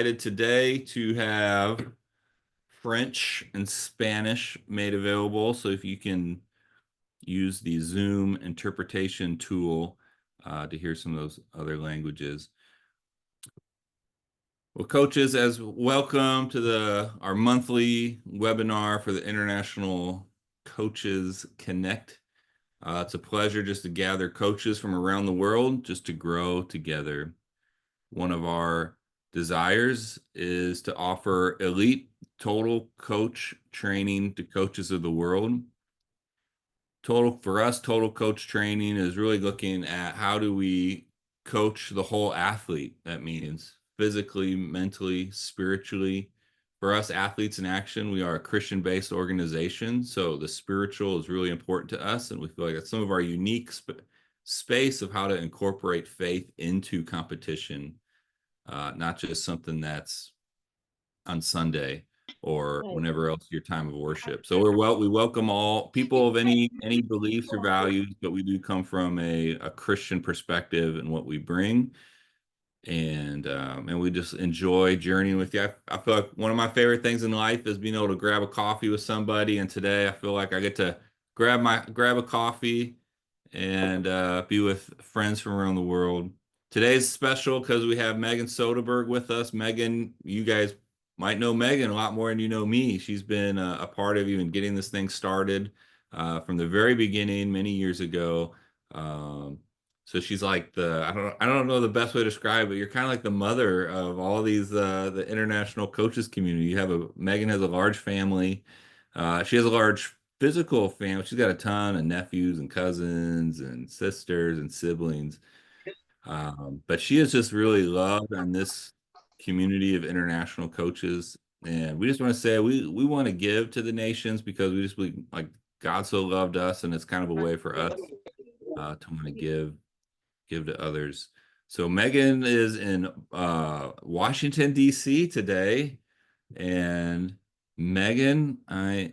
Today to have French and Spanish made available. So if you can use the Zoom interpretation tool to hear some of those other languages. Well, coaches, as welcome to our monthly webinar for the International Coaches Connect. It's a pleasure just to gather coaches from around the world just to grow together. One of our desires is to offer elite total coach training to coaches of the world. For us, total coach training is really looking at how do we coach the whole athlete. That means physically, mentally, spiritually. For us, Athletes in Action, we are a Christian-based organization, so the spiritual is really important to us, and we feel like that's some of our unique space of how to incorporate faith into competition, not just something that's on Sunday or Right. whenever else your time of worship. So we welcome all people of any beliefs or values, but we do come from a Christian perspective in what we bring. And we just enjoy journeying with you. I feel like one of my favorite things in life is being able to grab a coffee with somebody. And today I feel like I get to grab a coffee and be with friends from around the world. Today's special because we have Megan Soderberg with us. Megan, you guys might know Megan a lot more than you know me. She's been a part of even getting this thing started from the very beginning many years ago. So she's like I don't know the best way to describe it. You're kind of like the mother of all these the international coaches community. Megan has a large family. She has a large physical family. She's got a ton of nephews and cousins and sisters and siblings. But she is just really loved on this community of international coaches. And we just want to say we want to give to the nations because we just believe like God so loved us, and it's kind of a way for us to want to give to others. So Megan is in Washington, D.C. today. And Megan, I'm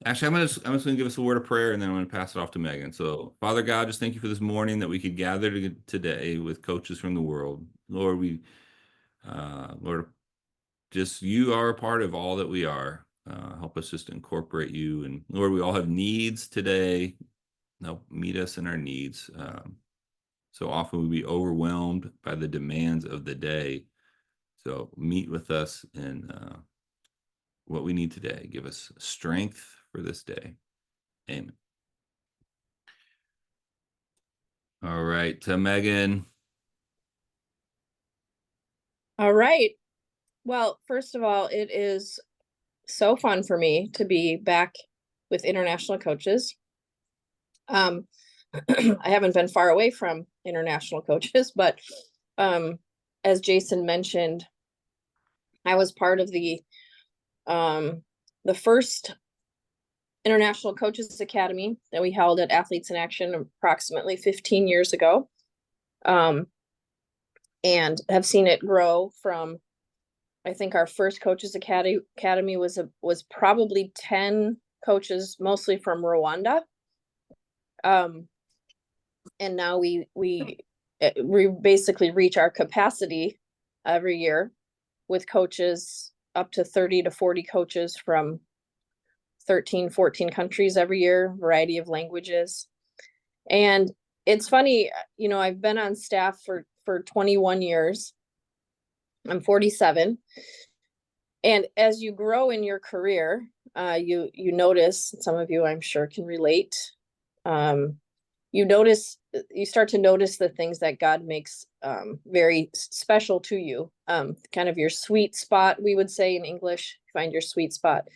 just going to give us a word of prayer, and then I'm going to pass it off to Megan. So, Father God, just thank you for this morning that we could gather today with coaches from the world. Lord, just you are a part of all that we are. Help us just to incorporate you. And Lord, we all have needs today. Help meet us in our needs. So often we be overwhelmed by the demands of the day. So meet with us in what we need today. Give us strength for this day. Amen. All right, to Megan. All right. Well, first of all, it is so fun for me to be back with international coaches. I haven't been far away from international coaches, but as Jason mentioned, I was part of the first International Coaches Academy that we held at Athletes in Action approximately 15 years ago. And have seen it grow from, I think our first Coaches Academy was probably 10 coaches, mostly from Rwanda. And now we basically reach our capacity every year with coaches up to 30 to 40 coaches from 13, 14 countries every year, variety of languages. And it's funny, I've been on staff for 21 years. I'm 47. And as you grow in your career, you notice, some of you I'm sure can relate. You start to notice the things that God makes very special to you. Kind of your sweet spot, we would say in English, find your sweet spot.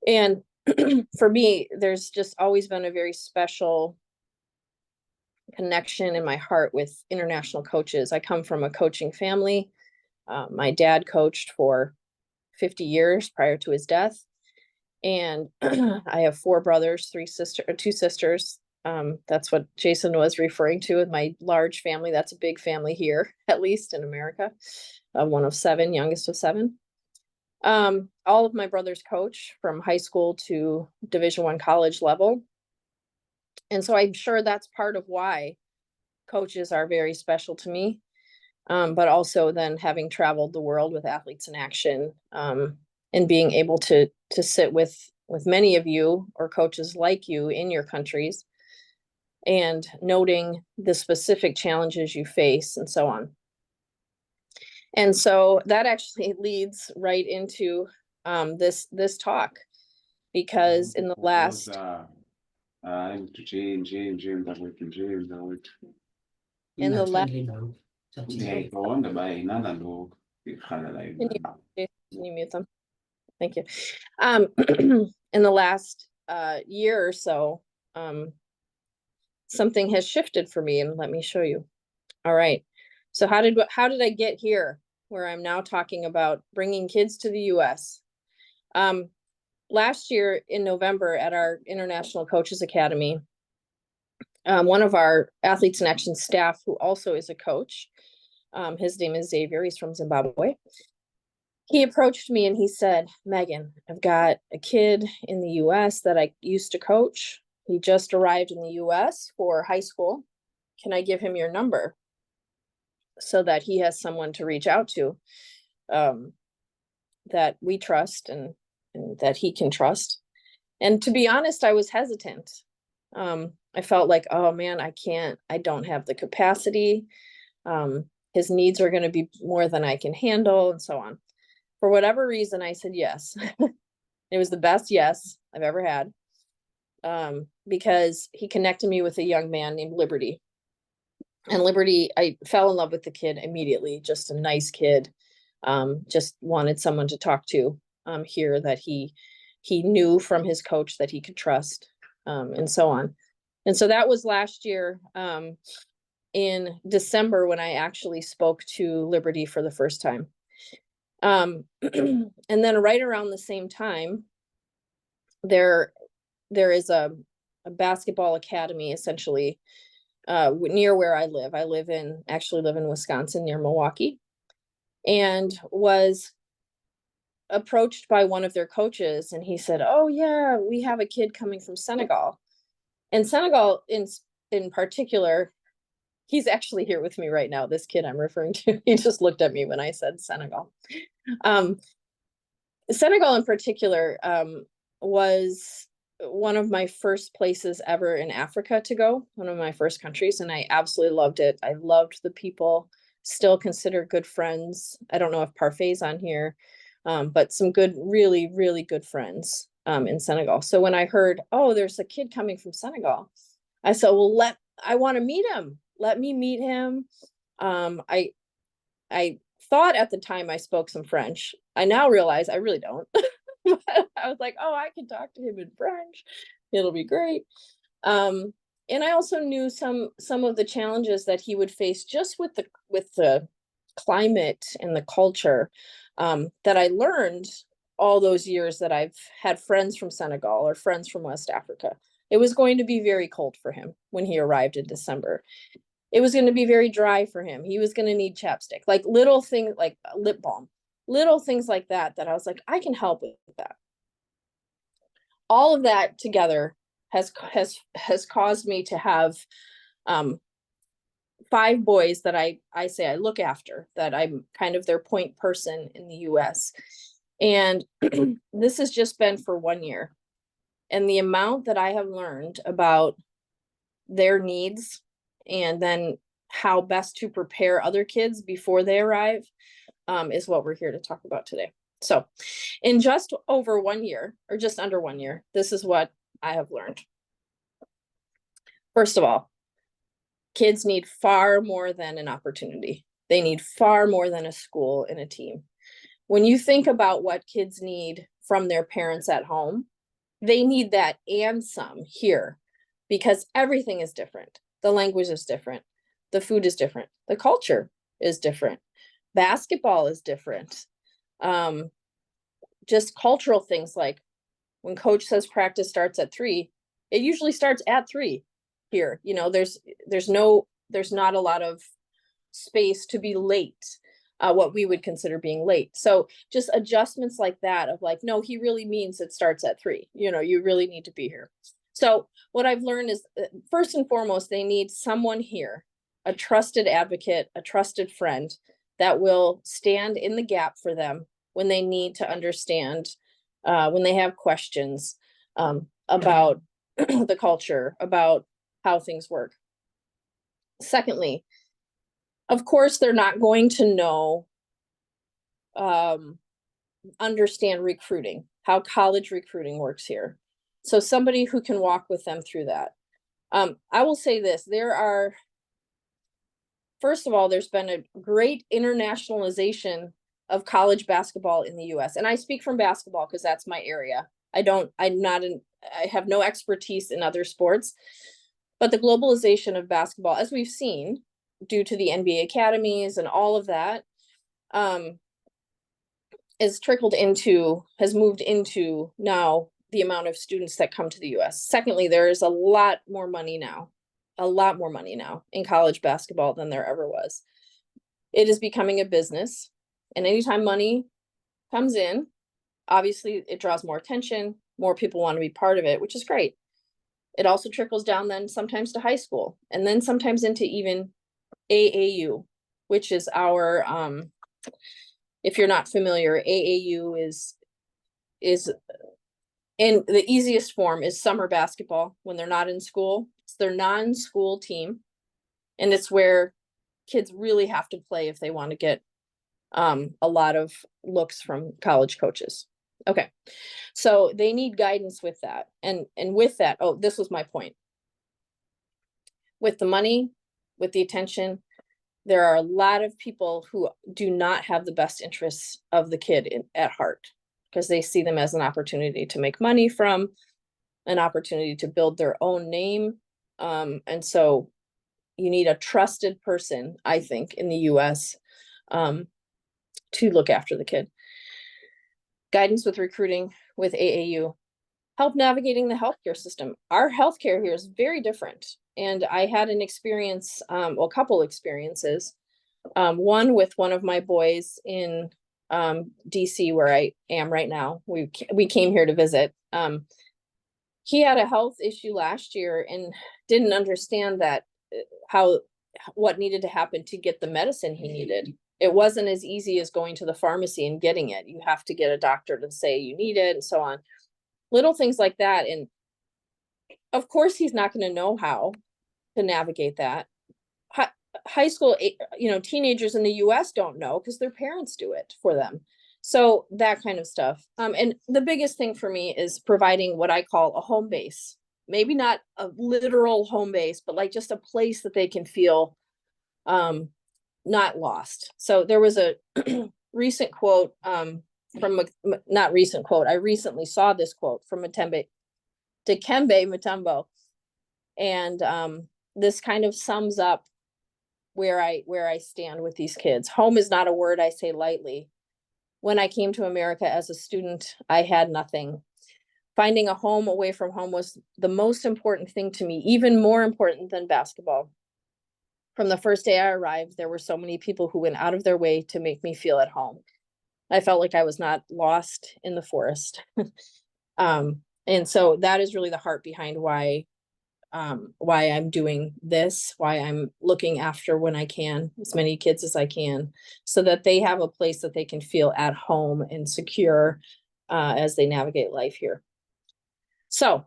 And for me, there's just always been a very special connection in my heart with international coaches. I come from a coaching family. My dad coached for 50 years prior to his death. And I have four brothers, two sisters. That's what Jason was referring to with my large family. That's a big family here, at least in America. One of seven, youngest of seven. All of my brothers coach from high school to Division I college level. And so I'm sure that's part of why coaches are very special to me. but also then having traveled the world with Athletes in Action, and being able to sit with many of you or coaches like you in your countries and noting the specific challenges you face and so on. And so that actually leads right into this talk, because in the last in the last can you mute them? Thank you. In the last year or so, something has shifted for me, and let me show you. All right. So how did I get here where I'm now talking about bringing kids to the US? Last year in November at our International Coaches Academy, one of our Athletes in Action staff, who also is a coach, his name is Xavier, he's from Zimbabwe. He approached me and he said, Megan, I've got a kid in the US that I used to coach. He just arrived in the US for high school. Can I give him your number so that he has someone to reach out to, that we trust and that he can trust? And to be honest, I was hesitant. I felt like, oh man, I don't have the capacity. His needs are going to be more than I can handle, and so on. For whatever reason, I said yes. It was the best yes I've ever had, because he connected me with a young man named Liberty. And Liberty, I fell in love with the kid immediately. Just a nice kid. Just wanted someone to talk to here that he knew from his coach that he could trust, and so on. And so that was last year in December when I actually spoke to Liberty for the first time. And then right around the same time, there is a basketball academy essentially near where I live. I actually live in Wisconsin near Milwaukee, and was approached by one of their coaches, and he said, oh yeah, we have a kid coming from Senegal. And Senegal in particular, he's actually here with me right now, this kid I'm referring to. He just looked at me when I said Senegal. Senegal in particular was one of my first places ever in Africa to go, one of my first countries, and I absolutely loved it. I loved the people, still consider good friends. I don't know if Parfait's on here, but some good, really, really good friends in Senegal. So when I heard, oh, there's a kid coming from Senegal, I said, well, I want to meet him. Let me meet him. I thought at the time I spoke some French. I now realize I really don't. I was like, oh, I can talk to him in French. It'll be great. And I also knew some of the challenges that he would face just with the climate and the culture, that I learned all those years that I've had friends from Senegal or friends from West Africa. It was going to be very cold for him when he arrived in December. It was going to be very dry for him. He was going to need chapstick, like little things like lip balm, little things like that I was like, I can help with that. All of that together has caused me to have 5 boys that I say I look after, that I'm kind of their point person in the US. And this has just been for 1 year. And the amount that I have learned about their needs, and then how best to prepare other kids before they arrive, is what we're here to talk about today. So in just over 1 year, or just under 1 year, this is what I have learned. First of all, kids need far more than an opportunity. They need far more than a school and a team. When you think about what kids need from their parents at home, they need that and some here, because everything is different. The language is different. The food is different. The culture is different. Basketball is different. Just cultural things, like when coach says practice starts at 3, it usually starts at 3 here. You know, there's not a lot of space to be late, what we would consider being late. So just adjustments like that of like, no, he really means it starts at 3. You know, you really need to be here. So what I've learned is, first and foremost, they need someone here a trusted advocate, a trusted friend that will stand in the gap for them when they need to understand, when they have questions about the culture, about how things work. Secondly, of course, they're not going to know, understand recruiting, how college recruiting works here. So somebody who can walk with them through that. I will say this, first of all, there's been a great internationalization of college basketball in the US. And I speak from basketball because that's my area. I have no expertise in other sports, but the globalization of basketball, as we've seen, due to the NBA academies and all of that, has moved into now the amount of students that come to the US. Secondly, there is a lot more money now in college basketball than there ever was. It is becoming a business, and anytime money comes in, obviously it draws more attention, more people want to be part of it, which is great. It also trickles down then sometimes to high school, and then sometimes into even AAU, which is our, if you're not familiar, AAU is in the easiest form is summer basketball when they're not in school. It's their non-school team, and it's where kids really have to play if they want to get a lot of looks from college coaches. Okay, so they need guidance with that, and with that, oh, this was my point. With the money, with the attention, there are a lot of people who do not have the best interests of the kid at heart, because they see them as an opportunity to make money from, an opportunity to build their own name. And so you need a trusted person, I think, in the US to look after the kid. Guidance with recruiting with AAU. Help navigating the healthcare system. Our healthcare here is very different. And I had an experience, well, a couple experiences. One with one of my boys in DC, where I am right now. We came here to visit. He had a health issue last year and didn't understand that what needed to happen to get the medicine he needed. It wasn't as easy as going to the pharmacy and getting it. You have to get a doctor to say you need it and so on. Little things like that. And of course, he's not going to know how to navigate that. High school, teenagers in the US don't know because their parents do it for them. So that kind of stuff. And the biggest thing for me is providing what I call a home base. Maybe not a literal home base, but like just a place that they can feel not lost. So there was a recent quote not recent quote. I recently saw this quote from Dikembe Mutombo. And this kind of sums up where I stand with these kids. Home is not a word I say lightly. When I came to America as a student, I had nothing. Finding a home away from home was the most important thing to me, even more important than basketball. From the first day I arrived, there were so many people who went out of their way to make me feel at home. I felt like I was not lost in the forest. And so that is really the heart behind why I'm doing this, why I'm looking after, when I can, as many kids as I can, so that they have a place that they can feel at home and secure as they navigate life here. So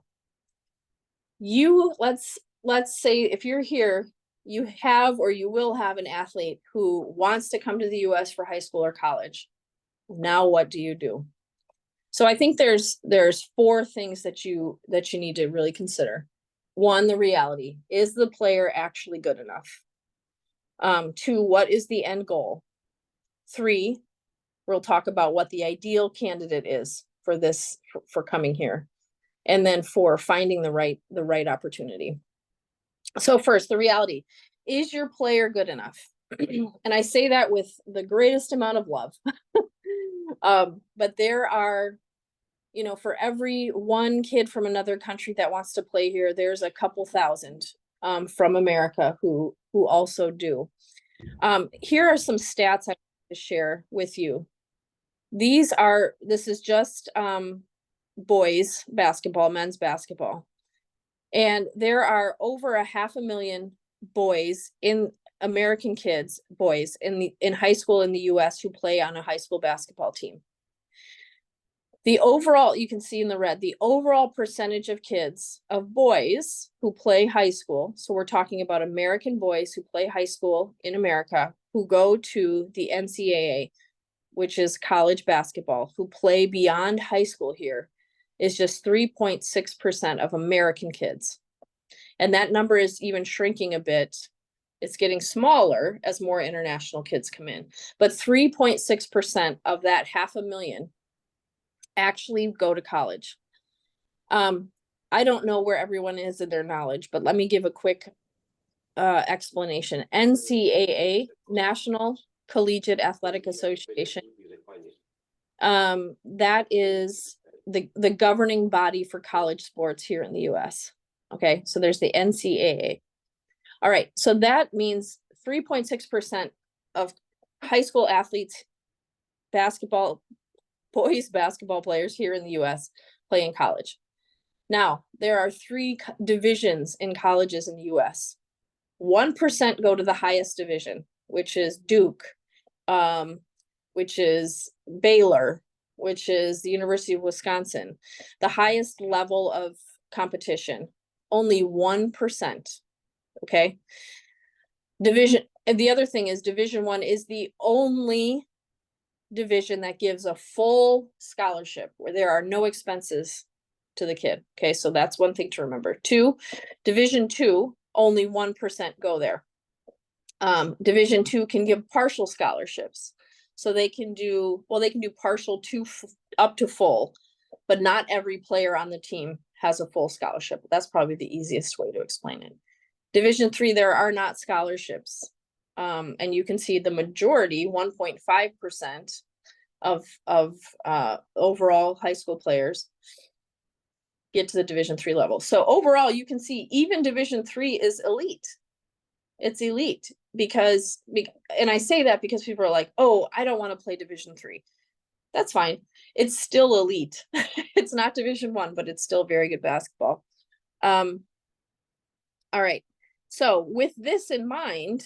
let's say if you're here, you have or you will have an athlete who wants to come to the US for high school or college. Now what do you do? So I think there's 4 things that you need to really consider. 1, the reality. Is the player actually good enough? 2, what is the end goal? 3, we'll talk about what the ideal candidate is for this, for coming here. And then 4, finding the right opportunity. So first, the reality. Is your player good enough? And I say that with the greatest amount of love. But there are, for every one kid from another country that wants to play here, there's a couple thousand from America who also do. Here are some stats I want to share with you. This is just boys basketball, men's basketball. And there are over 500,000 boys in American kids, boys in high school in the US who play on a high school basketball team. The overall, you can see in the red, the overall percentage of kids, of boys who play high school. So we're talking about American boys who play high school in America, who go to the NCAA, which is college basketball, who play beyond high school here, is just 3.6% of American kids. And that number is even shrinking a bit. It's getting smaller as more international kids come in. But 3.6% of that 500,000 actually go to college. I don't know where everyone is in their knowledge, but let me give a quick explanation. NCAA, National Collegiate Athletic Association, that is the governing body for college sports here in the US. Okay, so there's the NCAA. All right, so that means 3.6% of high school athletes, boys basketball players here in the US play in college. Now, there are 3 divisions in colleges in the US. 1% go to the highest division, which is Duke, which is Baylor, which is the University of Wisconsin. The highest level of competition, only 1%. Okay. And the other thing is Division 1 is the only division that gives a full scholarship where there are no expenses to the kid. Okay, so that's one thing to remember. 2, Division 2, only 1% go there. Division 2 can give partial scholarships. So they can do partial to up to full, but not every player on the team has a full scholarship. That's probably the easiest way to explain it. Division 3, there are not scholarships. And you can see the majority, 1.5% of overall high school players get to the Division 3 level. So overall, you can see even Division 3 is elite. It's elite because, and I say that because people are like, oh, I don't want to play Division 3. That's fine. It's still elite. It's not Division 1, but it's still very good basketball. All right. So with this in mind,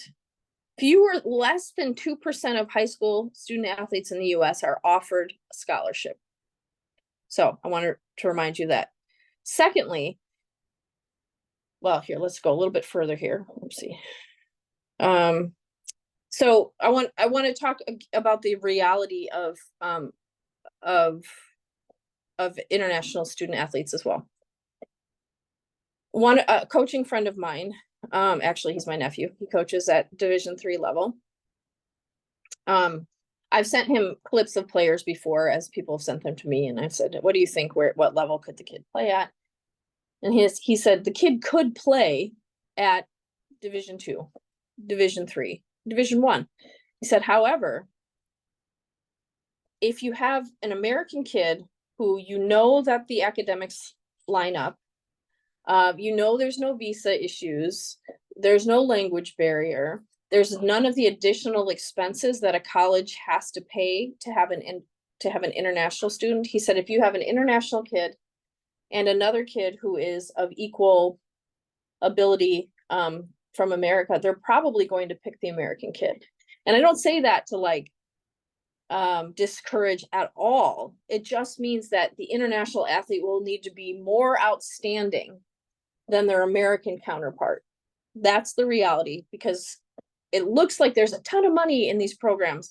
less than 2% of high school student athletes in the US are offered a scholarship. So I wanted to remind you that. Secondly, well, here, let's go a little bit further here. Let's see. So I want to talk about the reality of international student athletes as well. One coaching friend of mine, actually he's my nephew, he coaches at Division 3 level. I've sent him clips of players before as people have sent them to me, and I've said, what do you think, what level could the kid play at? And he said the kid could play at Division 2, Division 3, Division 1. He said, however, if you have an American kid who you know that the academics line up, you know there's no visa issues, there's no language barrier, there's none of the additional expenses that a college has to pay to have an international student. He said, if you have an international kid and another kid who is of equal ability from America, they're probably going to pick the American kid. And I don't say that to like discourage at all. It just means that the international athlete will need to be more outstanding than their American counterpart. That's the reality, because it looks like there's a ton of money in these programs.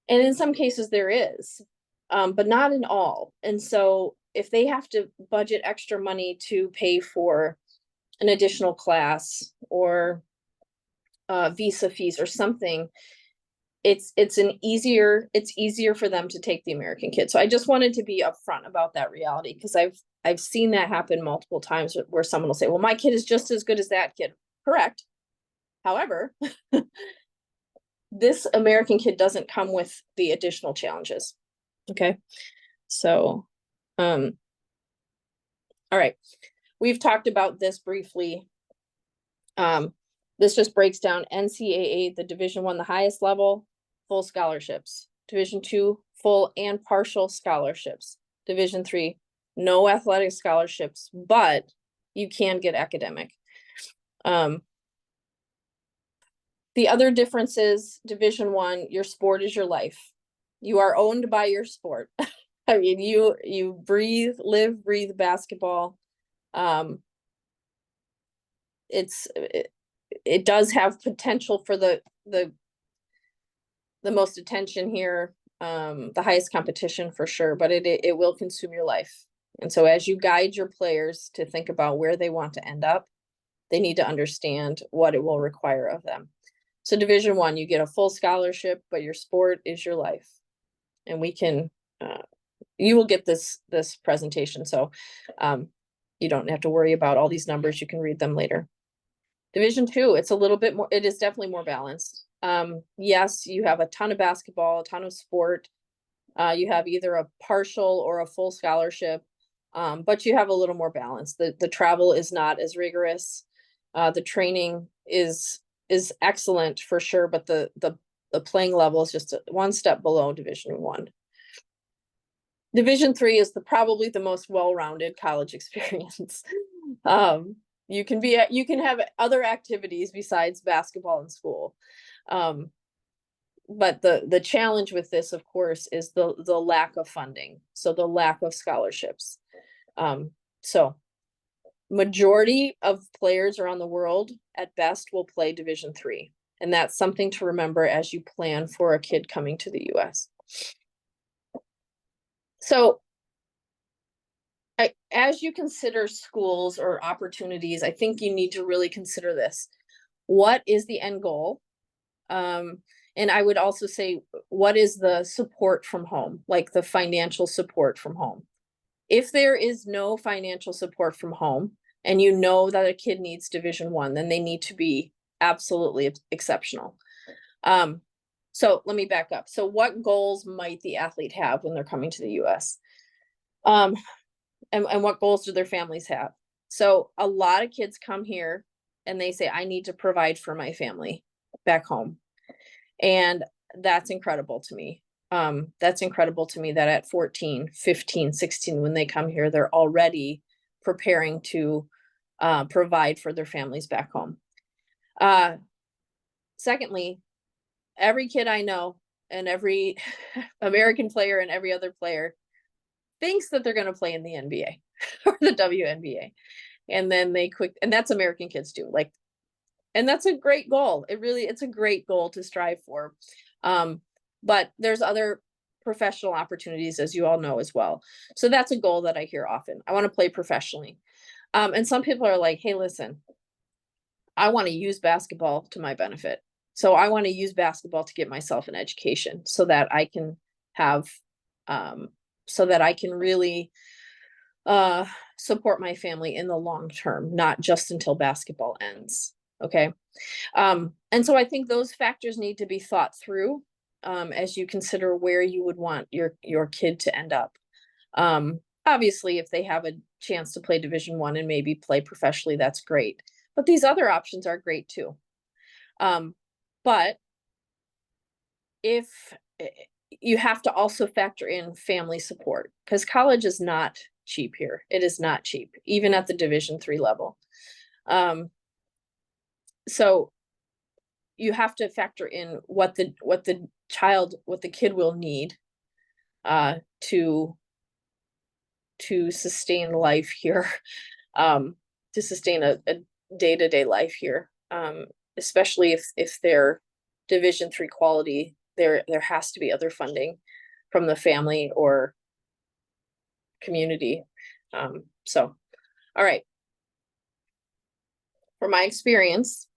And in some cases there is, but not in all. And so if they have to budget extra money to pay for an additional class or visa fees or something, it's easier for them to take the American kid. So I just wanted to be upfront about that reality, because I've seen that happen multiple times where someone will say, well, my kid is just as good as that kid. Correct. However, this American kid doesn't come with the additional challenges. Okay. So, all right. We've talked about this briefly. This just breaks down NCAA, the Division 1, the highest level, full scholarships. Division 2, full and partial scholarships. Division 3, no athletic scholarships, but you can get academic. The other difference is Division I, your sport is your life. You are owned by your sport. I mean, you live, breathe basketball. It does have potential for the most attention here, the highest competition for sure, but it will consume your life. And so as you guide your players to think about where they want to end up, they need to understand what it will require of them. So Division I, you get a full scholarship, but your sport is your life. And we can, you will get this presentation. So you don't have to worry about all these numbers. You can read them later. Division II, it's a little bit more, it is definitely more balanced. Yes, you have a ton of basketball, a ton of sport. You have either a partial or a full scholarship, but you have a little more balance. The travel is not as rigorous. The training is excellent for sure, but the playing level is just one step below Division I. Division III is probably the most well-rounded college experience. You can have other activities besides basketball in school. But the challenge with this, of course, is the lack of funding. So the lack of scholarships. So majority of players around the world at best will play Division III. And that's something to remember as you plan for a kid coming to the US. So as you consider schools or opportunities, I think you need to really consider this. What is the end goal? And I would also say, what is the support from home, like the financial support from home? If there is no financial support from home, and you know that a kid needs Division I, then they need to be absolutely exceptional. So let me back up. So what goals might the athlete have when they're coming to the US? And what goals do their families have? So a lot of kids come here and they say, I need to provide for my family back home. And that's incredible to me. That's incredible to me that at 14, 15, 16, when they come here, they're already preparing to provide for their families back home. Secondly, every kid I know and every American player and every other player thinks that they're going to play in the NBA or the WNBA. And then and that's American kids too. Like, and that's a great goal. It's a great goal to strive for. But there's other professional opportunities, as you all know as well. So that's a goal that I hear often. I want to play professionally. And some people are like, hey, listen, I want to use basketball to my benefit. So I want to use basketball to get myself an education so that I can have, so that I can really support my family in the long term, not just until basketball ends. Okay. And so I think those factors need to be thought through as you consider where you would want your kid to end up. Obviously, if they have a chance to play Division I and maybe play professionally, that's great. But these other options are great too. But if you have to also factor in family support, because college is not cheap here. It is not cheap, even at the Division III level. So you have to factor in what the kid will need to sustain life here, to sustain a day-to-day life here, especially if they're Division III quality. There has to be other funding from the family or community. So, all right. From my experience,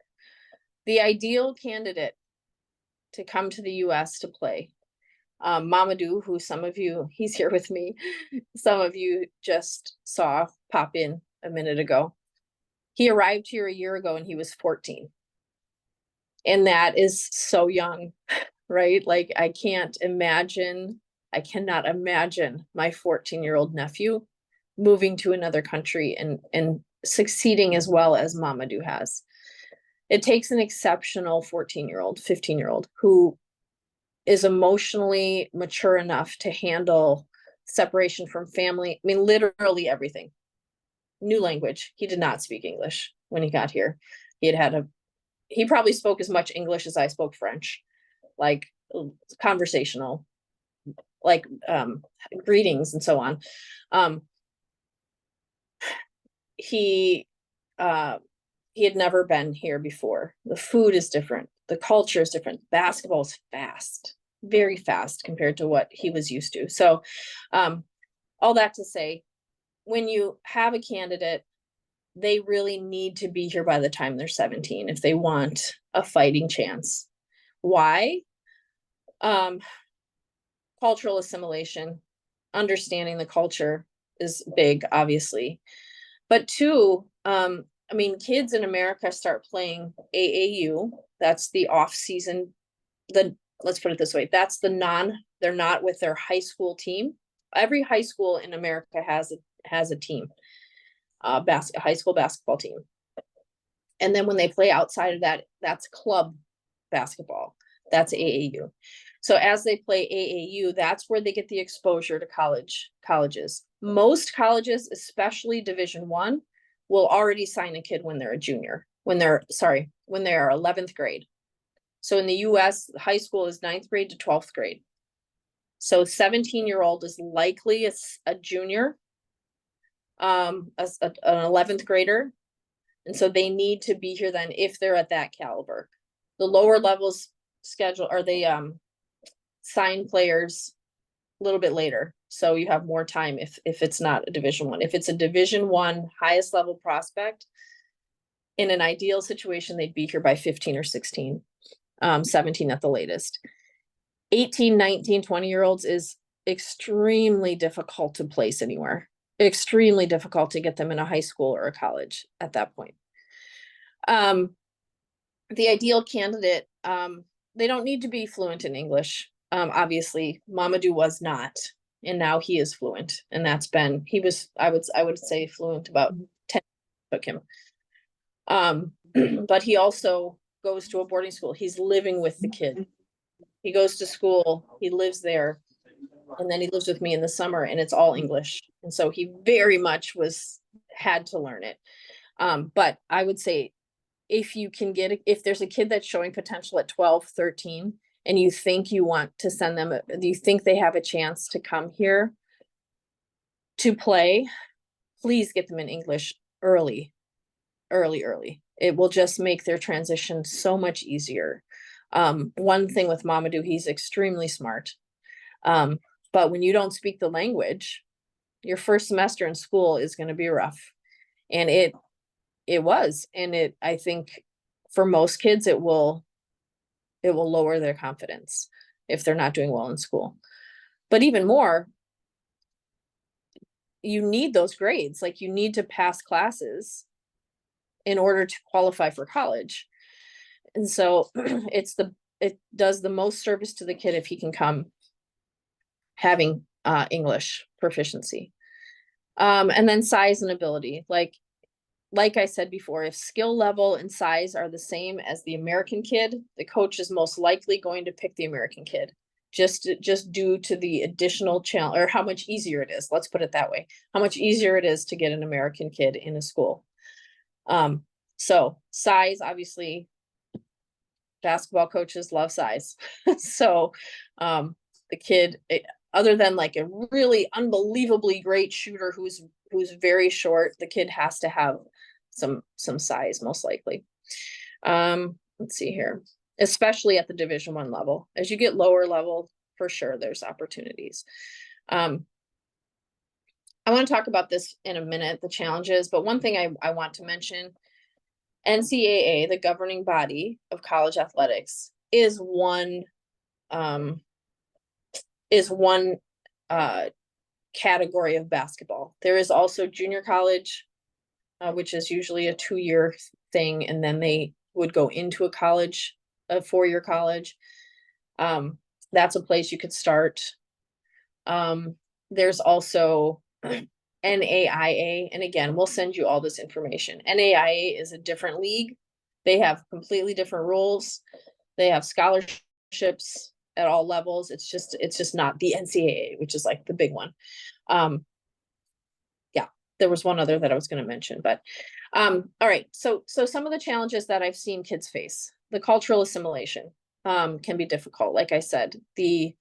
the ideal candidate to come to the US to play, Mamadou, who some of you, he's here with me, some of you just saw pop in a minute ago. He arrived here a year ago and he was 14. And that is so young, right? Like I cannot imagine my 14-year-old nephew moving to another country and succeeding as well as Mamadou has. It takes an exceptional 14-year-old, 15-year-old who is emotionally mature enough to handle separation from family. I mean, literally everything. New language. He did not speak English when he got here. He had he probably spoke as much English as I spoke French, like conversational, like greetings and so on. He had never been here before. The food is different. The culture is different. Basketball is fast, very fast compared to what he was used to. So, all that to say, when you have a candidate, they really need to be here by the time they're 17 if they want a fighting chance. Why? Cultural assimilation, understanding the culture is big, obviously. But two, I mean, kids in America start playing AAU. That's the off season. Let's put it this way. That's they're not with their high school team. Every high school in America has a team, high school basketball team. And then when they play outside of that, that's club basketball. That's AAU. So as they play AAU, that's where they get the exposure to colleges. Most colleges, especially Division I, will already sign a kid when they're a junior, when they're 11th grade. So in the US, high school is 9th grade to 12th grade. So 17-year-old is likely a junior, an 11th grader. And so they need to be here then if they're at that caliber. The lower levels schedule, or they sign players a little bit later. So you have more time if it's not a Division I. If it's a Division I highest level prospect, in an ideal situation, they'd be here by 15 or 16, 17 at the latest. 18, 19, 20-year-olds is extremely difficult to place anywhere. Extremely difficult to get them in a high school or a college at that point. The ideal candidate, they don't need to be fluent in English. Obviously, Mamadou was not, and now he is fluent, and he was, I would say, fluent about 10 took him. But he also goes to a boarding school. He's living with the kid. He goes to school, he lives there, and then he lives with me in the summer, and it's all English. And so he very much had to learn it. But I would say, if there's a kid that's showing potential at 12, 13, and you think you want to send them, you think they have a chance to come here to play, please get them in English early. It will just make their transition so much easier. One thing with Mamadou, he's extremely smart. But when you don't speak the language, your first semester in school is going to be rough. And it was, and I think for most kids, it will lower their confidence if they're not doing well in school. But even more, you need those grades. Like, you need to pass classes in order to qualify for college. And so it does the most service to the kid if he can come having English proficiency. And then size and ability. Like I said before, if skill level and size are the same as the American kid, the coach is most likely going to pick the American kid, just due to the additional challenge, or how much easier it is. Let's put it that way. How much easier it is to get an American kid in a school. So size, obviously, basketball coaches love size. So the kid, other than like a really unbelievably great shooter who's very short, the kid has to have some size, most likely. Let's see here, especially at the Division I level. As you get lower level, for sure, there's opportunities. I want to talk about this in a minute, the challenges, but one thing I want to mention, NCAA, the governing body of college athletics, is one category of basketball. There is also junior college, which is usually a 2-year thing, and then they would go into a 4-year college. That's a place you could start. There's also NAIA, and again, we'll send you all this information. NAIA is a different league. They have completely different rules. They have scholarships at all levels. It's just not the NCAA, which is like the big one. Yeah, there was one other that I was going to mention, but all right. So some of the challenges that I've seen kids face, the cultural assimilation can be difficult. Like I said, the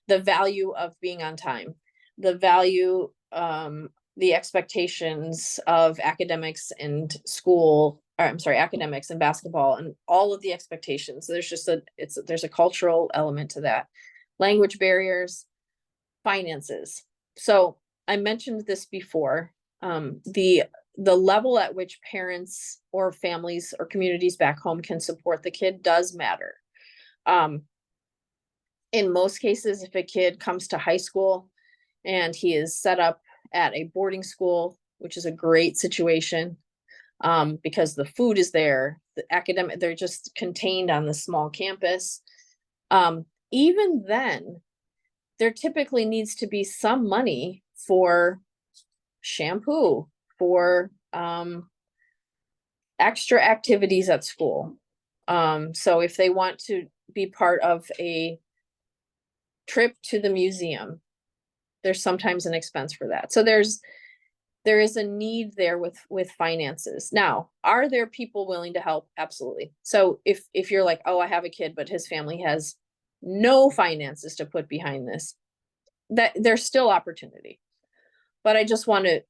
value of being on time, the value, the expectations of academics and school, or I'm sorry, academics and basketball and all of the expectations. There's just there's a cultural element to that. Language barriers, finances. So I mentioned this before, the level at which parents or families or communities back home can support the kid does matter. In most cases, if a kid comes to high school and he is set up at a boarding school, which is a great situation, because the food is there, the academic, they're just contained on the small campus. Even then, there typically needs to be some money for shampoo, for extra activities at school. So if they want to be part of a trip to the museum, there's sometimes an expense for that. So there is a need there with finances. Now, are there people willing to help? Absolutely. So if you're like, oh, I have a kid, but his family has no finances to put behind this, that there's still opportunity. But I just wanted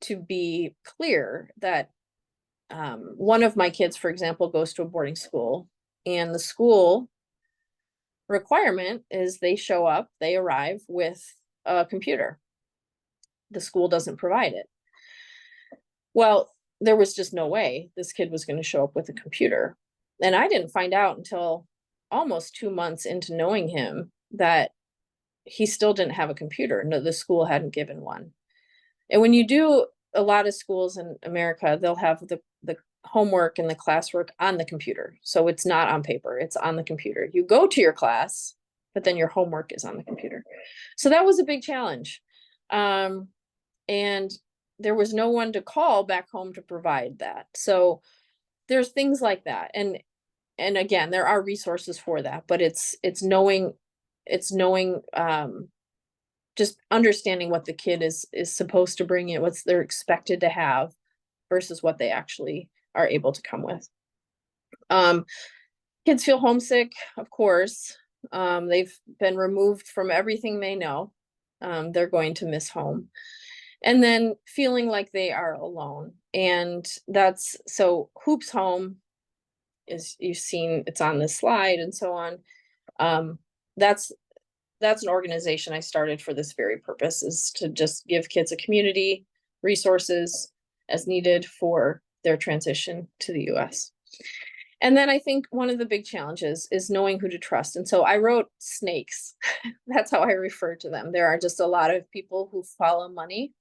to be clear that one of my kids, for example, goes to a boarding school, and the school requirement is they show up, they arrive with a computer. The school doesn't provide it. Well, there was just no way this kid was going to show up with a computer. And I didn't find out until almost 2 months into knowing him that he still didn't have a computer. No, the school hadn't given one. And when you do, a lot of schools in America, they'll have the homework and the classwork on the computer. So it's not on paper, it's on the computer. You go to your class, but then your homework is on the computer. So that was a big challenge. And there was no one to call back home to provide that. So there's things like that. And again, there are resources for that, but it's knowing, just understanding what the kid is supposed to bring in, what's they're expected to have versus what they actually are able to come with. Kids feel homesick, of course. They've been removed from everything they know. They're going to miss home. And then feeling like they are alone. And that's, so Hoops Home is, you've seen, it's on this slide and so on. That's an organization I started for this very purpose, is to just give kids a community, resources as needed for their transition to the US. And then I think one of the big challenges is knowing who to trust. And so I wrote snakes. That's how I refer to them. There are just a lot of people who follow money.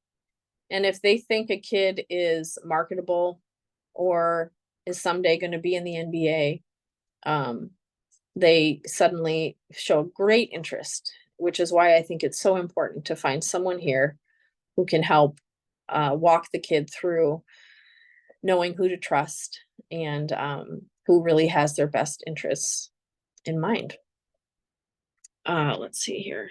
And if they think a kid is marketable or is someday going to be in the NBA, they suddenly show great interest, which is why I think it's so important to find someone here who can help walk the kid through knowing who to trust and who really has their best interests in mind. Let's see here.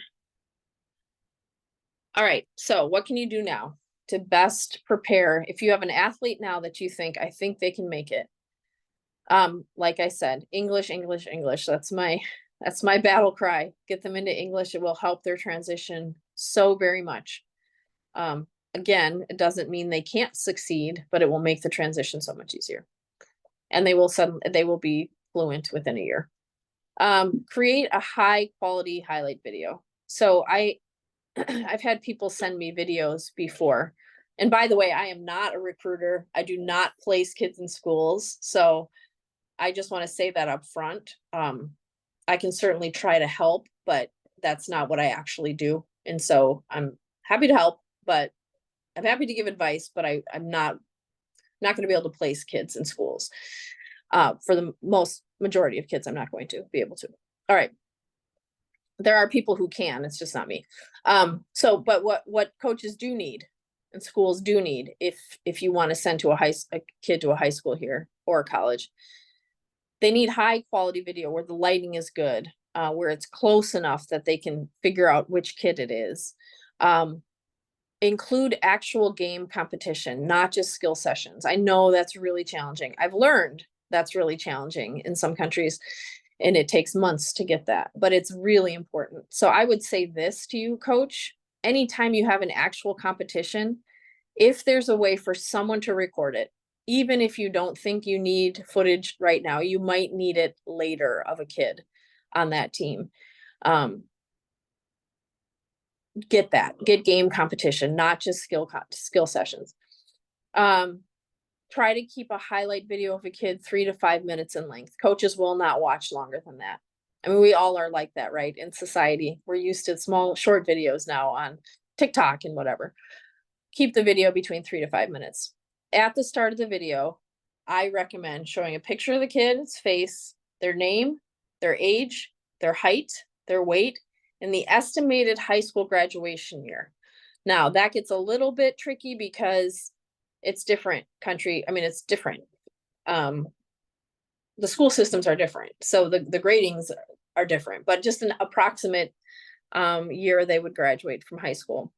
All right, so what can you do now to best prepare? If you have an athlete now that you think, I think they can make it. Like I said, English, English, English. That's my battle cry. Get them into English. It will help their transition so very much. Again, it doesn't mean they can't succeed, but it will make the transition so much easier. And they will be fluent within a year. Create a high quality highlight video. So I've had people send me videos before. And by the way, I am not a recruiter. I do not place kids in schools. So I just want to say that up front. I can certainly try to help, but that's not what I actually do. And so I'm happy to help, but I'm happy to give advice, but I'm not going to be able to place kids in schools. For the majority of kids, I'm not going to be able to. All right. There are people who can, it's just not me. But what coaches do need and schools do need, if you want to send a kid to a high school here or a college, they need high quality video where the lighting is good, where it's close enough that they can figure out which kid it is. include actual game competition, not just skill sessions. I know that's really challenging. I've learned that's really challenging in some countries, and it takes months to get that, but it's really important. So I would say this to you, coach, anytime you have an actual competition, if there's a way for someone to record it, even if you don't think you need footage right now, you might need it later of a kid on that team. Get game competition, not just skill sessions. Try to keep a highlight video of a kid 3 to 5 minutes in length. Coaches will not watch longer than that. I mean, we all are like that, right? In society, we're used to small, short videos now on TikTok and whatever. Keep the video between 3 to 5 minutes. At the start of the video, I recommend showing a picture of the kid's face, their name, their age, their height, their weight, and the estimated high school graduation year. Now, that gets a little bit tricky because it's different country. I mean, it's different. The school systems are different. So the gradings are different, but just an approximate year they would graduate from high school.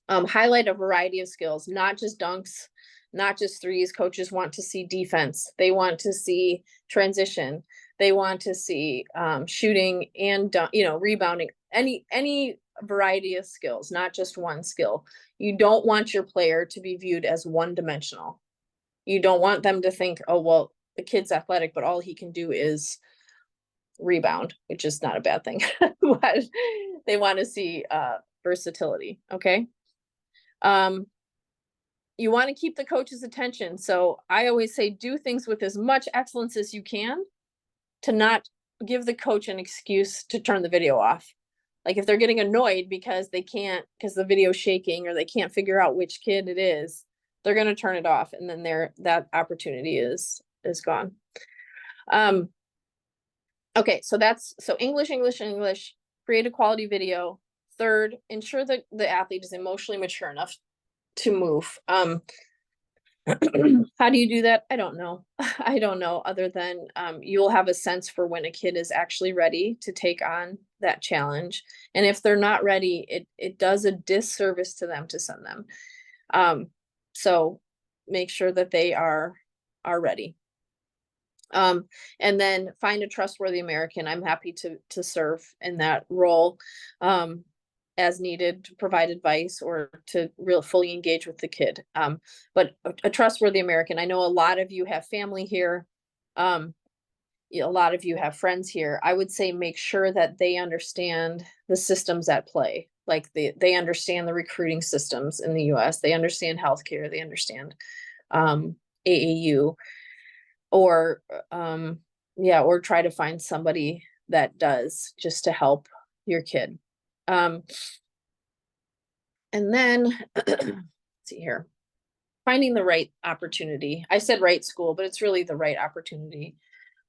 Highlight a variety of skills, not just dunks, not just threes. Coaches want to see defense. They want to see transition. They want to see shooting and rebounding. Any variety of skills, not just one skill. You don't want your player to be viewed as one-dimensional. You don't want them to think, oh, well, the kid's athletic, but all he can do is rebound, which is not a bad thing. But they want to see versatility. Okay. You want to keep the coach's attention. So I always say, do things with as much excellence as you can to not give the coach an excuse to turn the video off. Like if they're getting annoyed because because the video's shaking or they can't figure out which kid it is, they're going to turn it off. And then that opportunity is gone. Okay. So English, create a quality video. Third, ensure that the athlete is emotionally mature enough to move. How do you do that? I don't know. I don't know, other than you'll have a sense for when a kid is actually ready to take on that challenge. And if they're not ready, it does a disservice to them to send them. So make sure that they are ready. And then find a trustworthy American. I'm happy to serve in that role. As needed to provide advice or to fully engage with the kid. But a trustworthy American. I know a lot of you have family here. A lot of you have friends here. I would say make sure that they understand the systems at play. Like they understand the recruiting systems in the US. They understand healthcare. They understand AAU. Or or try to find somebody that does, just to help your kid. And then let's see here, finding the right opportunity. I said right school, but it's really the right opportunity.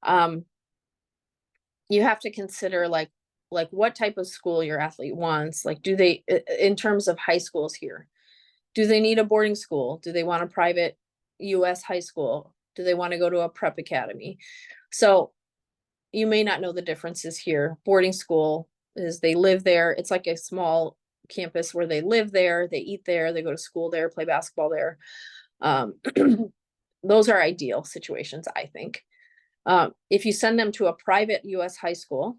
You have to consider like what type of school your athlete wants. Like, do they, in terms of high schools here, do they need a boarding school? Do they want a private US high school? Do they want to go to a prep academy? So you may not know the differences here. Boarding school is they live there. It's like a small campus where they live there, they eat there, they go to school there, play basketball there. Those are ideal situations, I think. If you send them to a private US high school,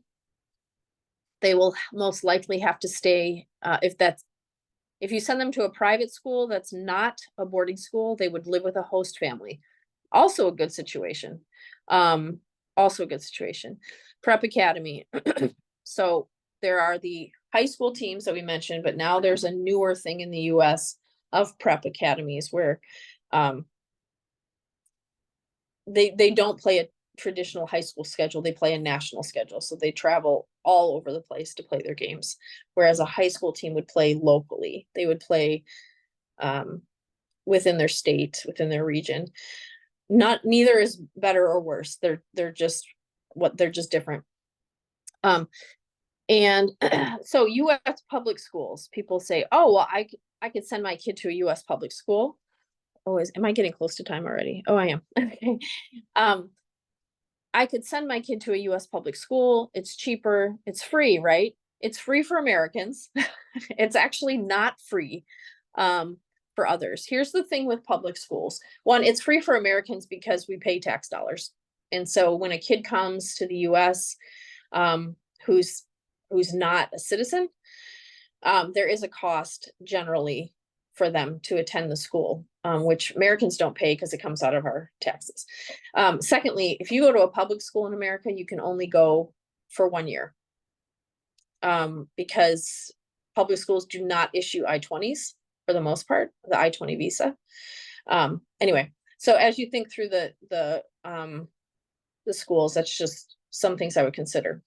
they will most likely have to stay. If you send them to a private school that's not a boarding school, they would live with a host family. Also a good situation. Prep academy. So there are the high school teams that we mentioned, but now there's a newer thing in the US of prep academies where they don't play a traditional high school schedule. They play a national schedule. So they travel all over the place to play their games. Whereas a high school team would play locally. They would play within their state, within their region. Neither is better or worse. They're just different. And so US public schools, people say, oh, well, I could send my kid to a US public school. Oh, am I getting close to time already? Oh, I am. Okay. I could send my kid to a US public school. It's cheaper. It's free, right? It's free for Americans. It's actually not free for others. Here's the thing with public schools. One, it's free for Americans because we pay tax dollars. And so when a kid comes to the US um, who's not a citizen, there is a cost generally for them to attend the school, which Americans don't pay because it comes out of our taxes. Secondly, if you go to a public school in America, you can only go for 1 year because public schools do not issue I-20s for the most part, the I-20 visa. Anyway, so as you think through the schools, that's just some things I would consider.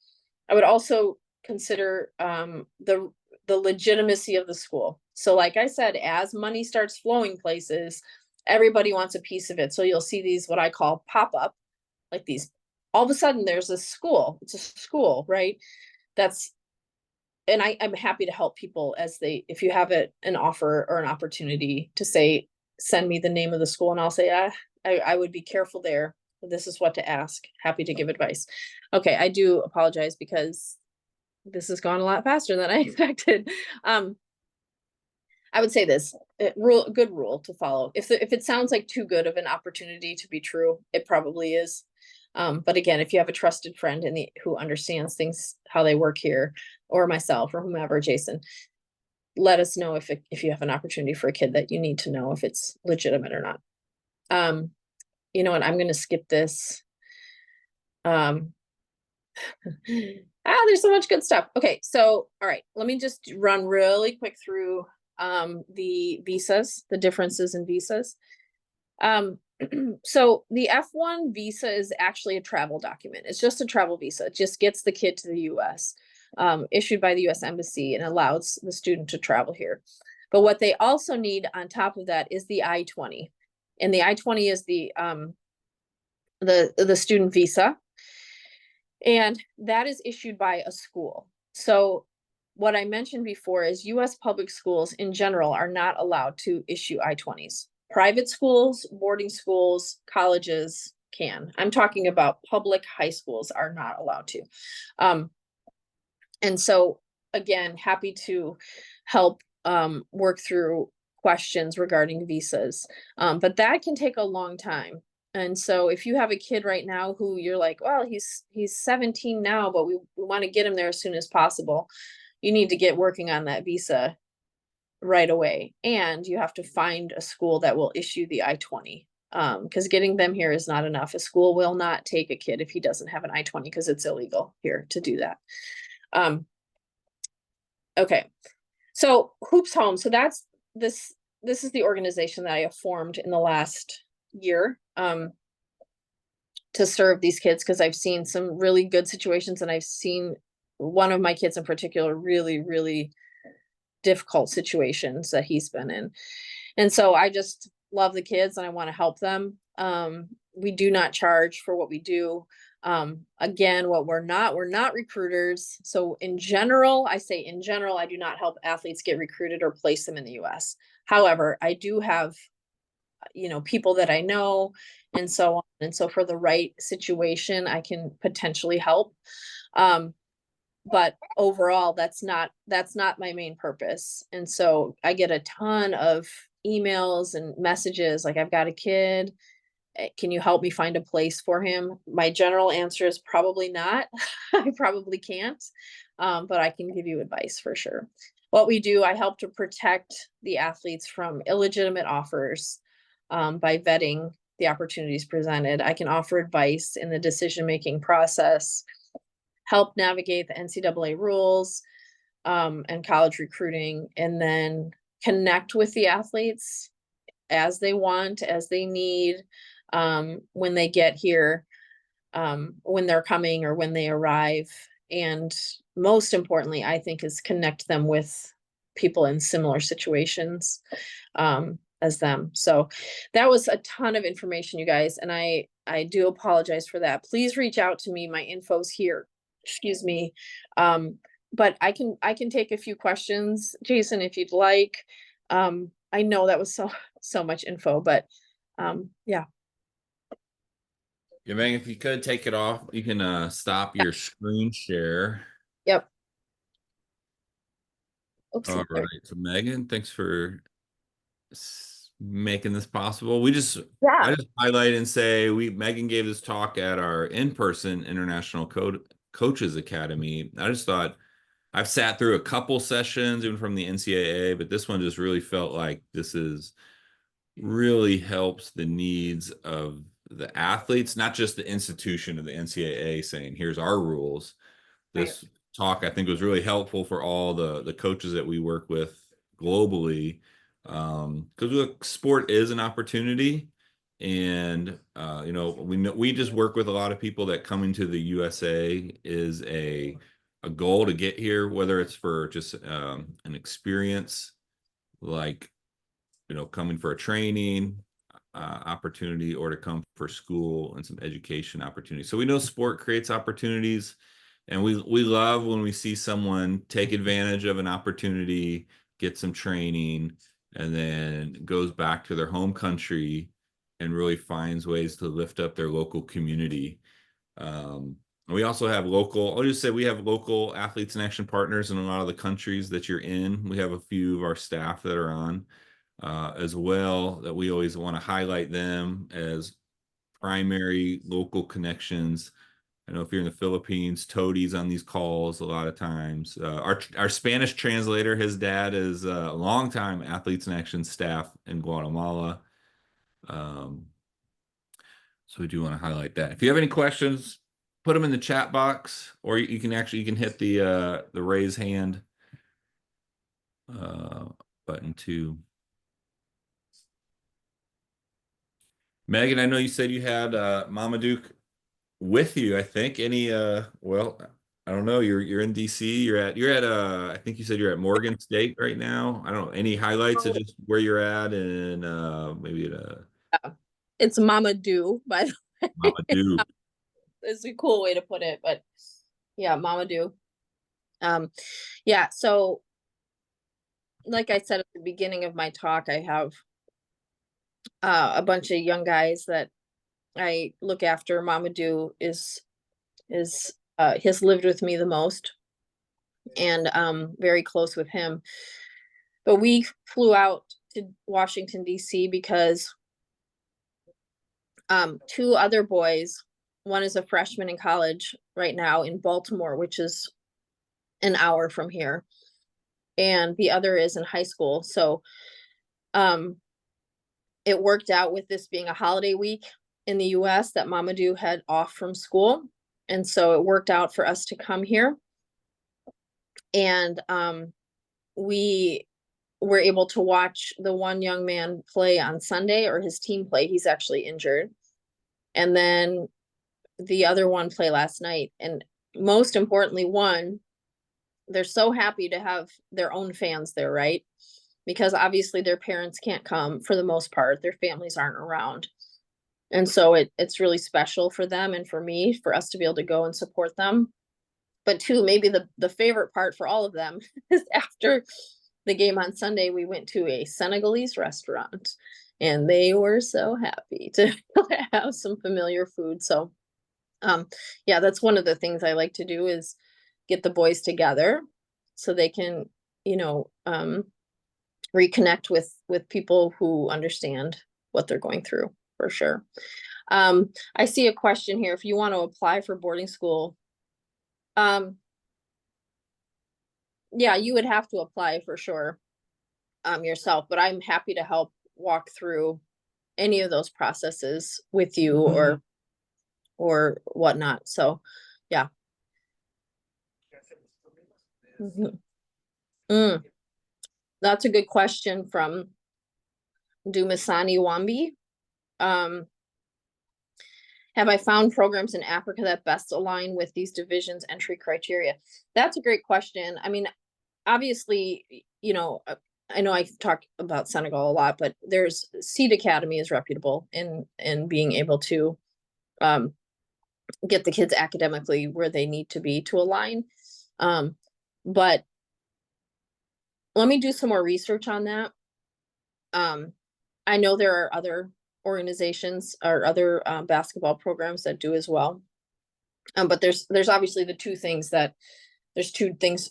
I would also consider the legitimacy of the school. So like I said, as money starts flowing places, everybody wants a piece of it. So you'll see these, what I call pop-up, like these, all of a sudden there's a school, it's a school, right? That's, and I'm happy to help people as they, if you have an offer or an opportunity to say, send me the name of the school, and I'll say, I would be careful there. This is what to ask. Happy to give advice. Okay, I do apologize because this has gone a lot faster than I expected. I would say this good rule to follow. If it sounds like too good of an opportunity to be true, it probably is. But again, if you have a trusted friend who understands things, how they work here, or myself or whomever, Jason, let us know if you have an opportunity for a kid that you need to know if it's legitimate or not. You know what? I'm going to skip this. There's so much good stuff. Okay, so all right, let me just run really quick through the visas, the differences in visas. So the F1 visa is actually a travel document. It's just a travel visa. It just gets the kid to the US, issued by the US Embassy, and allows the student to travel here. But what they also need on top of that is the I-20. And the I-20 is the student visa. And that is issued by a school. So what I mentioned before is US public schools in general are not allowed to issue I-20s. Private schools, boarding schools, colleges can. I'm talking about public high schools are not allowed to. And so again, happy to help work through questions regarding visas. But that can take a long time. And so if you have a kid right now who you're like, well, he's 17 now, but we want to get him there as soon as possible, you need to get working on that visa right away. And you have to find a school that will issue the I-20, because getting them here is not enough. A school will not take a kid if he doesn't have an I-20 because it's illegal here to do that. Okay, so Hoops Home. So that's this is the organization that I have formed in the last year to serve these kids, because I've seen some really good situations, and I've seen one of my kids in particular really, really difficult situations that he's been in. And so I just love the kids and I want to help them. We do not charge for what we do. Again, we're not recruiters. So in general, I do not help athletes get recruited or place them in the US. However, I do have, people that I know and so on. And so for the right situation, I can potentially help. But overall, that's not my main purpose. And so I get a ton of emails and messages like, I've got a kid. Can you help me find a place for him? My general answer is probably not. I probably can't, but I can give you advice for sure. What we do, I help to protect the athletes from illegitimate offers by vetting the opportunities presented. I can offer advice in the decision-making process, help navigate the NCAA rules and college recruiting, and then connect with the athletes as they want, as they need, when they get here, when they're coming or when they arrive. And most importantly, I think, is connect them with people in similar situations as them. So that was a ton of information, you guys, and I do apologize for that. Please reach out to me. My info's here. Excuse me. But I can take a few questions, Jason, if you'd like. I know that was so much info, but yeah. Yeah, Megan, if you could take it off, you can stop your screen share. Yep. Oops, All sorry. right. So Megan, thanks for making this possible. Yeah. I just highlight and say Megan gave this talk at our in-person International Coaches Academy. I just thought I've sat through a couple sessions even from the NCAA, but this one just really felt like this is really helps the needs of the athletes, not just the institution of the NCAA saying, here's our rules. This talk, I think, was really helpful for all the coaches that we work with globally. Because sport is an opportunity. And we just work with a lot of people that coming to the USA is a goal to get here, whether it's for just an experience like coming for a training opportunity or to come for school and some education opportunities. So we know sport creates opportunities, and we love when we see someone take advantage of an opportunity, get some training, and then goes back to their home country and really finds ways to lift up their local community. We also have I'll just say we have local athletes in action partners in a lot of the countries that you're in. We have a few of our staff that are on as well, that we always want to highlight them as primary local connections. I know if you're in the Philippines, Toadi's on these calls a lot of times. Our Spanish translator, his dad is a longtime Athletes in Action staff in Guatemala. So we do want to highlight that. If you have any questions, put them in the chat box, or you can hit the raise hand button too. Megan, I know you said you had Mama Duke with you. I think well, I don't know. You're in DC. You're at I think you said you're at Morgan State right now. I don't know. Any highlights of just where you're at and maybe at It's Mama Do, by the way. Mama Duke. It's a cool way to put it, but yeah, Mama Do. Yeah, so like I said at the beginning of my talk, I have a bunch of young guys that I look after. Mama Do is has lived with me the most, and very close with him. But we flew out to Washington D.C. because two other boys, one is a freshman in college right now in Baltimore, which is an hour from here, and the other is in high school. So it worked out with this being a holiday week in the US that Mamadou had off from school. And so it worked out for us to come here. And we were able to watch the one young man play on Sunday, or his team play. He's actually injured. And then the other one play last night. And most importantly, they're so happy to have their own fans there, right? Because obviously their parents can't come for the most part. Their families aren't around. And so it's really special for them and for me, for us to be able to go and support them. But two, maybe the favorite part for all of them is after the game on Sunday, we went to a Senegalese restaurant, and they were so happy to have some familiar food. So yeah, that's one of the things I like to do, is get the boys together so they can, reconnect with people who understand what they're going through, for sure. I see a question here. If you want to apply for boarding school, yeah, you would have to apply for sure yourself, but I'm happy to help walk through any of those processes with you or whatnot. So yeah. That's a good question from Dumasani Wambi. Have I found programs in Africa that best align with these divisions entry criteria? That's a great question. I mean, obviously, I know I talk about Senegal a lot, but there's Seed Academy is reputable in being able to get the kids academically where they need to be to align. But let me do some more research on that. I know there are other organizations or other basketball programs that do as well. But there's obviously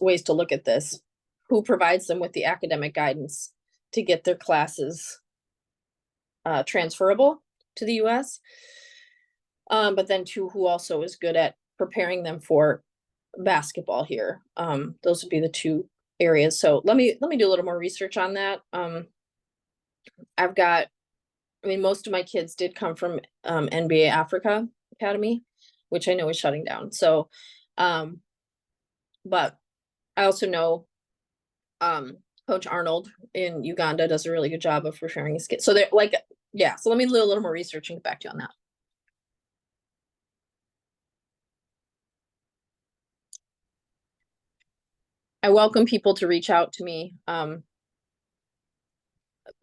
ways to look at this. who provides them with the academic guidance to get their classes transferable to the US. But then two, who also is good at preparing them for basketball here. Those would be the two areas. So let me do a little more research on that. I've got, I mean, most of my kids did come from NBA Africa Academy, which I know is shutting down. So, but I also know Coach Arnold in Uganda does a really good job of preparing his kids. So they're like, yeah. So let me do a little more research and get back to you on that. I welcome people to reach out to me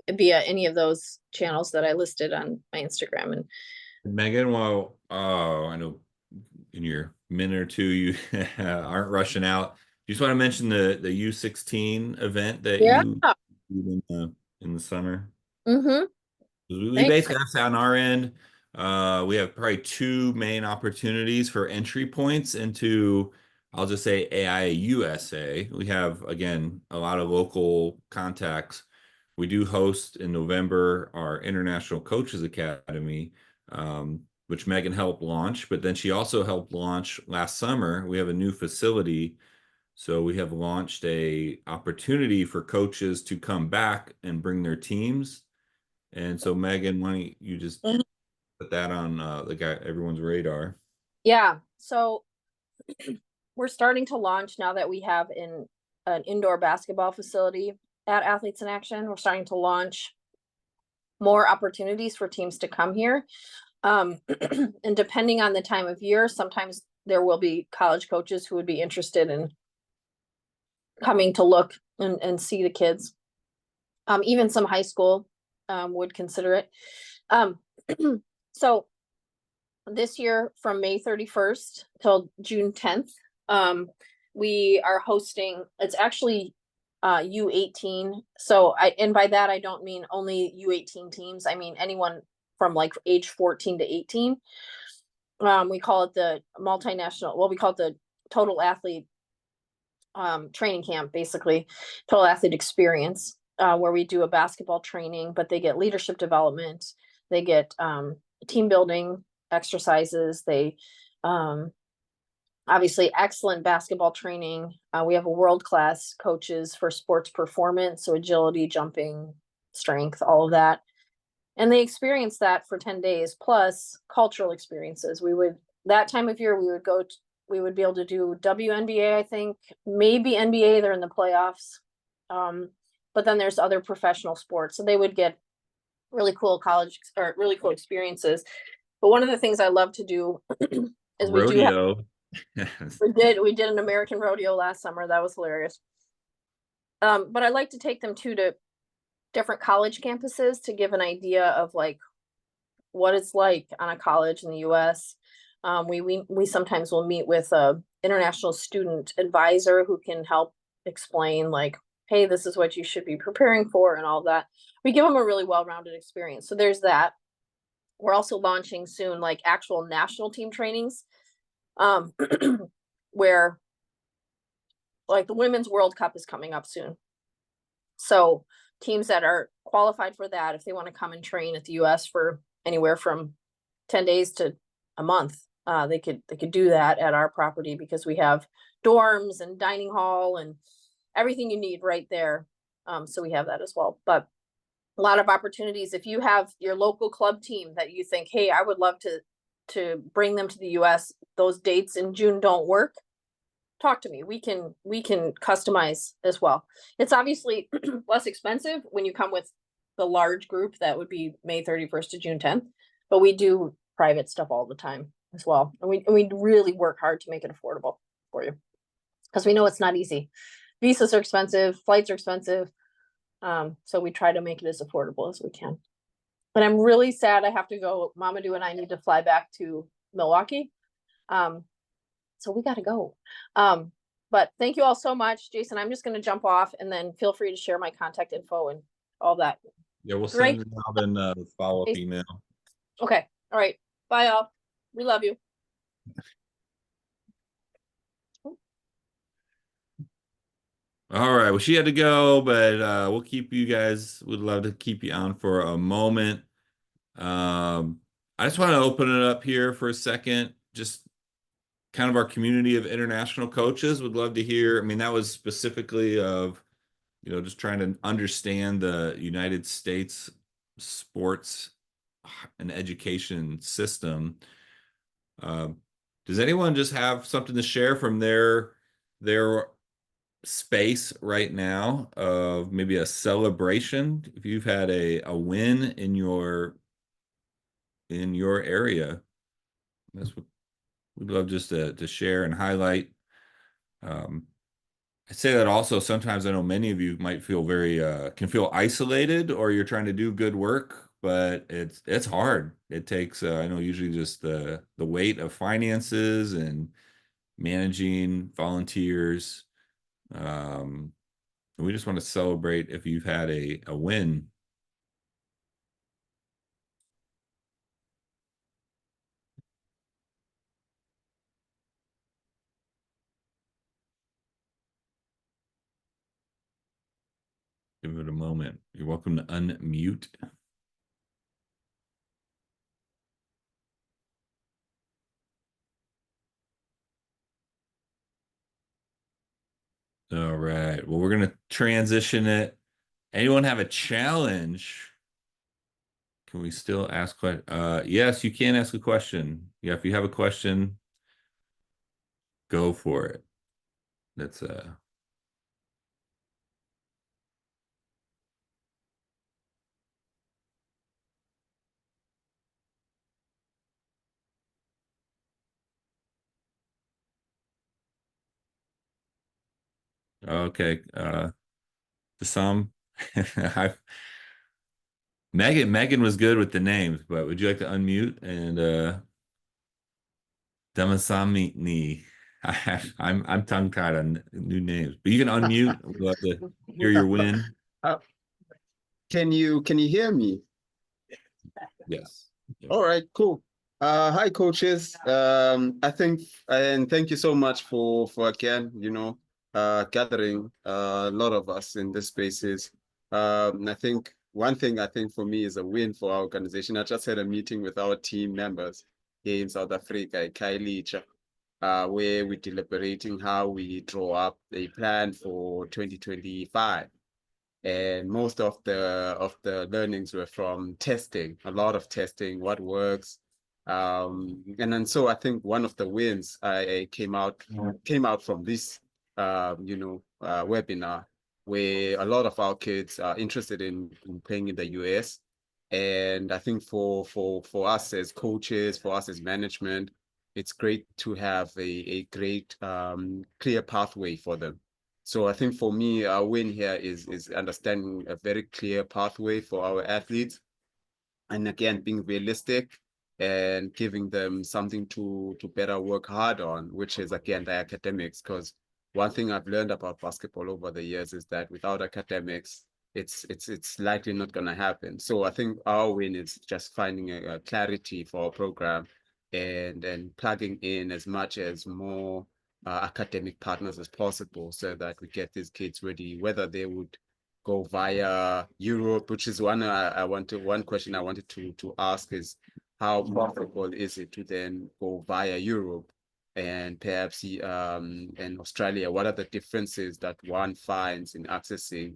via any of those channels that I listed on my Instagram. And Megan, well, I know in your minute or two you aren't rushing out. You just want to mention the U16 event that yeah, you did in the summer. mm-hmm. We basically have to on our end. We have probably two main opportunities for entry points into, I'll just say AI USA. We have, again, a lot of local contacts. We do host in November our International Coaches Academy, which Megan helped launch, but then she also helped launch last summer. We have a new facility. So we have launched a opportunity for coaches to come back and bring their teams. And so Megan, why don't you just put that on everyone's radar? Yeah. So we're starting to launch now that we have an indoor basketball facility at Athletes in Action. We're starting to launch more opportunities for teams to come here. And depending on the time of year, sometimes there will be college coaches who would be interested in coming to look and see the kids. Even some high school would consider it. So this year from May 31st till June 10th, we are hosting, it's actually U18. So and by that, I don't mean only U18 teams. I mean, anyone from like age 14 to 18. We call it the multinational, well, we call it the total athlete training camp, basically total athlete experience, where we do a basketball training, but they get leadership development, they get team building exercises, they obviously excellent basketball training. We have a world-class coaches for sports performance, so agility, jumping, strength, all of that. And they experience that for 10 days, plus cultural experiences. We would, that time of year, we would go we would be able to do WNBA, I think, maybe NBA, they're in the playoffs. But then there's other professional sports. So they would get really cool college or really cool experiences. But one of the things I love to do is Rodeo. we did an American rodeo last summer. That was hilarious. But I like to take them to different college campuses to give an idea of like what it's like on a college in the US. We sometimes will meet with a international student advisor who can help explain like, hey, this is what you should be preparing for and all that. We give them a really well-rounded experience. So there's that. We're also launching soon like actual national team trainings, where like the Women's World Cup is coming up soon. So teams that are qualified for that, if they want to come and train at the US for anywhere from 10 days to a month, they could do that at our property because we have dorms and dining hall and everything you need right there. So we have that as well. But a lot of opportunities. If you have your local club team that you think, hey, I would love to bring them to the US, those dates in June don't work, talk to me. We can customize as well. It's obviously less expensive when you come with the large group that would be May 31st to June 10th, but we do private stuff all the time as well. And we really work hard to make it affordable for you because we know it's not easy. Visas are expensive, flights are expensive. So we try to make it as affordable as we can. But I'm really sad I have to go. Mamadou and I need to fly back to Milwaukee. So we got to go. But thank you all so much, Jason. I'm just going to jump off and then feel free to share my contact info and all that. Yeah, we'll send you out in the follow-up email. Okay. All right. Bye, all. We love you. All right. Well, she had to go, but we'll keep you guys. Would love to keep you on for a moment. I just want to open it up here for a second. Just kind of our community of international coaches would love to hear. I mean, that was specifically of, just trying to understand the United States sports and education system. Um, does anyone just have something to share from their space right now of maybe a celebration? If you've had a win in your area, that's what we'd love just to share and highlight. Um, I say that also sometimes I know many of you might feel very can feel isolated, or you're trying to do good work, but it's hard. It takes I know usually just the weight of finances and managing volunteers. Um, and we just want to celebrate if you've had a win. Give it a moment. You're welcome to unmute. All right. Well, we're gonna transition it. Anyone have a challenge? Can we still ask question? Yes, you can ask a question. Yeah, if you have a question, go for it. That's okay. The sum. I Megan was good with the names, but would you like to unmute and Damasamni? I'm tongue tied on new names, but you can unmute. We'd love to hear your win. Uh, can you hear me? Yes. All right, cool. Hi coaches. I think and thank you so much for again, gathering a lot of us in this spaces. I think one thing I think for me is a win for our organization. I just had a meeting with our team members here in South Africa, at Khayelitsha, where we're deliberating how we draw up a plan for 2025. And most of the learnings were from testing, a lot of testing, what works. And then so I think one of the wins I came out from this webinar, where a lot of our kids are interested in playing in the US. And I think for us as coaches, for us as management, it's great to have a great clear pathway for them. So I think for me, our win here is understanding a very clear pathway for our athletes, and again being realistic and giving them something to better work hard on, which is again the academics. Because one thing I've learned about basketball over the years is that without academics, it's likely not going to happen. So I think our win is just finding a clarity for our program and plugging in as much as more academic partners as possible so that we get these kids ready, whether they would go via Europe, which is one question I wanted to ask is how profitable is it to then go via Europe and perhaps in Australia? What are the differences that one finds in accessing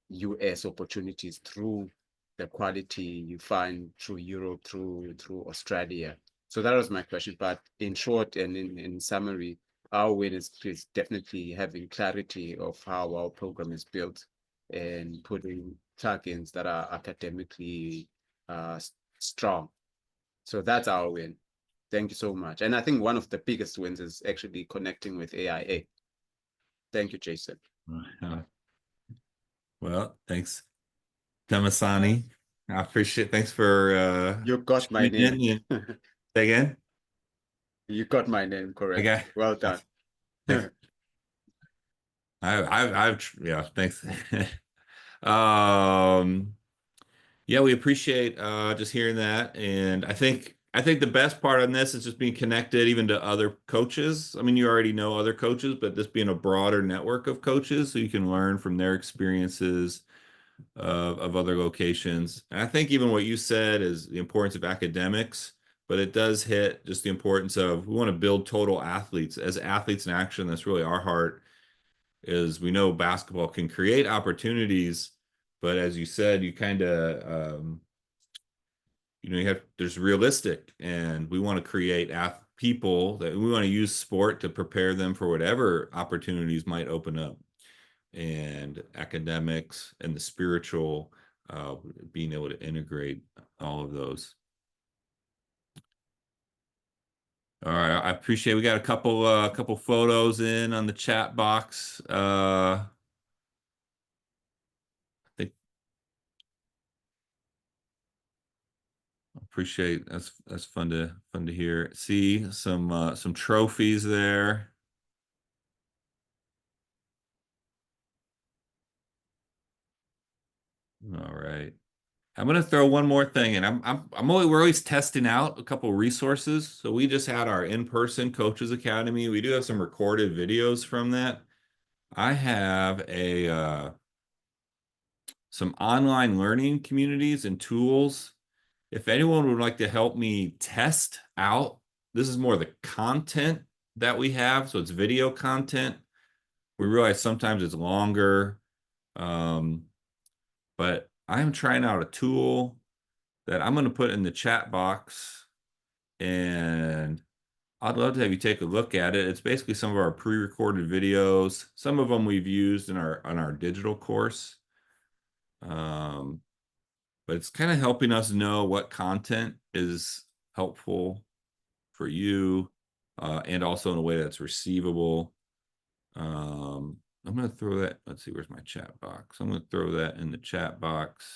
US opportunities through the quality you find through Europe, through Australia? So that was my question. But in short and in summary, our win is definitely having clarity of how our program is built and putting plugins that are academically strong. So that's our win. Thank you so much. And I think one of the biggest wins is actually connecting with AIA. Thank you, Jason. Well, thanks, Damasani. I appreciate. Thanks for You got my name. Say again. You got my name correct. Okay. Well done. Yeah, thanks. Um, yeah, we appreciate just hearing that. And I think I think the best part on this is just being connected even to other coaches. I mean, you already know other coaches, but this being a broader network of coaches so you can learn from their experiences of other locations. And I think even what you said is the importance of academics, but it does hit just the importance of we want to build total athletes. As athletes in action, that's really our heart, is we know basketball can create opportunities, but as you said, you kind of you have there's realistic, and we want to create people that we want to use sport to prepare them for whatever opportunities might open up, and academics and the spiritual, being able to integrate all of those. All right, I appreciate we got a couple photos in on the chat box. I think appreciate that's fun to hear. See some trophies there. All right. I'm gonna throw one more thing in. We're always testing out a couple resources. So we just had our in-person Coaches Academy. We do have some recorded videos from that. I have some online learning communities and tools. If anyone would like to help me test out, this is more the content that we have. So it's video content. We realize sometimes it's longer, but I'm trying out a tool that I'm going to put in the chat box, and I'd love to have you take a look at it. It's basically some of our pre-recorded videos. Some of them we've used in our digital course. But it's kind of helping us know what content is helpful for you, and also in a way that's receivable. I'm going to throw that. Let's see, where's my chat box? I'm going to throw that in the chat box.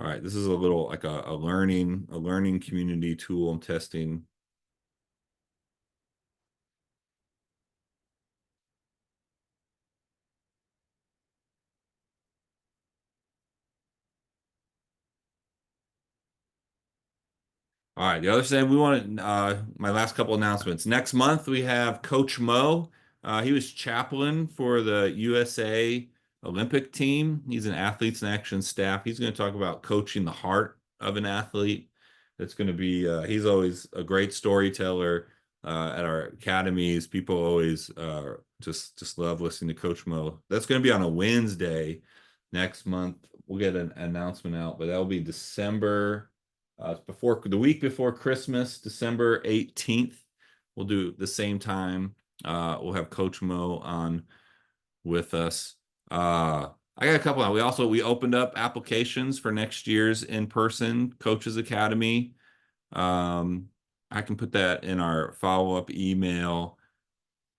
All right, this is a little like a learning community tool I'm testing. All right, the other thing we want my last couple announcements. Next month we have Coach Mo. He was chaplain for the USA Olympic team. He's an Athletes in Action staff. He's going to talk about coaching the heart of an athlete. It's going to be he's always a great storyteller at our academies. People always just love listening to Coach Mo. That's going to be on a Wednesday next month. We'll get an announcement out, but that'll be December. Before the week before Christmas, December 18th. We'll do the same time. We'll have Coach Mo on with us. I got a couple. We opened up applications for next year's in-person Coaches Academy. I can put that in our follow-up email.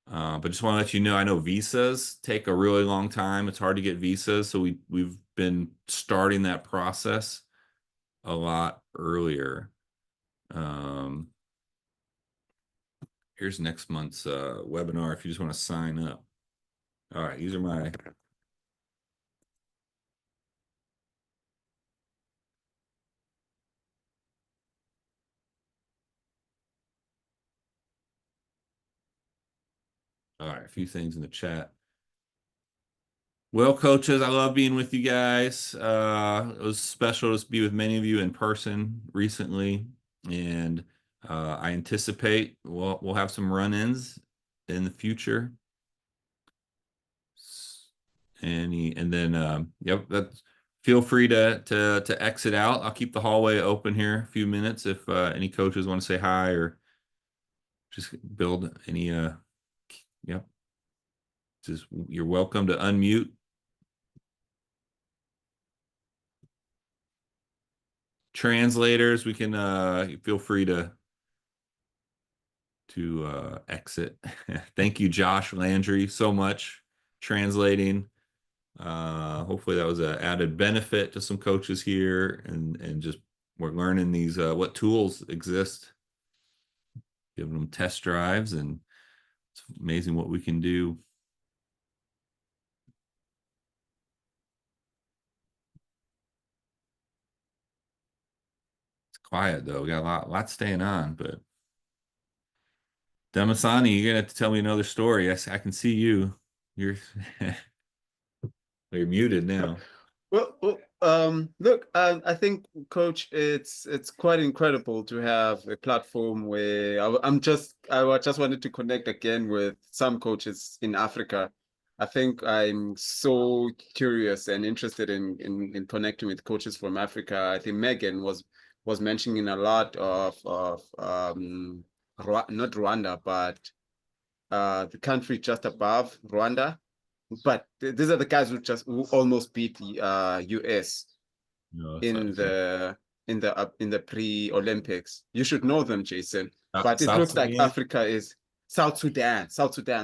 But just want to let you know, I know visas take a really long time. It's hard to get visas, so we've been starting that process a lot earlier. Here's next month's webinar if you just want to sign up. All right, these are my all right, a few things in the chat. Well, coaches, I love being with you guys. It was special to be with many of you in person recently, and I anticipate we'll have some run-ins in the future. And then yep, that's feel free to exit out. I'll keep the hallway open here a few minutes if any coaches want to say hi or just build any yep. Just you're welcome to unmute. Translators, we can feel free to exit. Thank you, Josh Landry, so much translating. Hopefully that was an added benefit to some coaches here, and just we're learning these what tools exist, giving them test drives, and it's amazing what we can do. quiet though. We got a lot staying on, but Demasani, you're gonna have to tell me another story. I can see you. You're you're muted now. Look, I think, Coach, it's quite incredible to have a platform where I just wanted to connect again with some coaches in Africa. I think I'm so curious and interested in connecting with coaches from Africa. I think Megan was mentioning a lot of not Rwanda, but the country just above Rwanda. But these are the guys who almost beat the US No, in the pre-Olympics. You should know them, Jason. But it South looks like Sudan? Africa is South Sudan.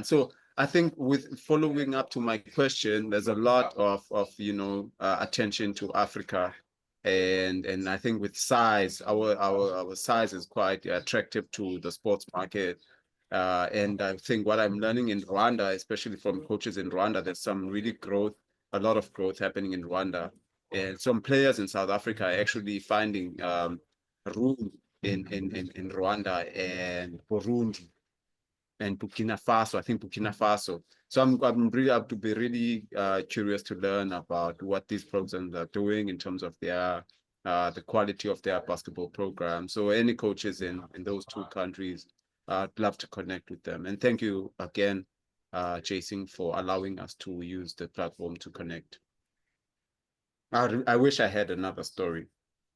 So I think, with following up to my question, there's a lot of attention to Africa, and I think with size, our size is quite attractive to the sports market. And I think what I'm learning in Rwanda, especially from coaches in Rwanda, there's some really a lot of growth happening in Rwanda. And some players in South Africa are actually finding room in Rwanda and Burundi and Burkina Faso. I think Burkina Faso. So I'm really up to be really curious to learn about what these programs are doing in terms of their the quality of their basketball program. So any coaches in those two countries, I'd love to connect with them. And thank you again, Jason, for allowing us to use the platform to connect. I wish I had another story,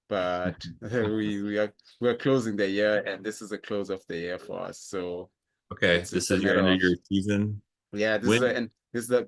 but we're closing the year, and this is a close of the year for us. So Okay, it's this a is your matter end of of, your season. yeah, this When is the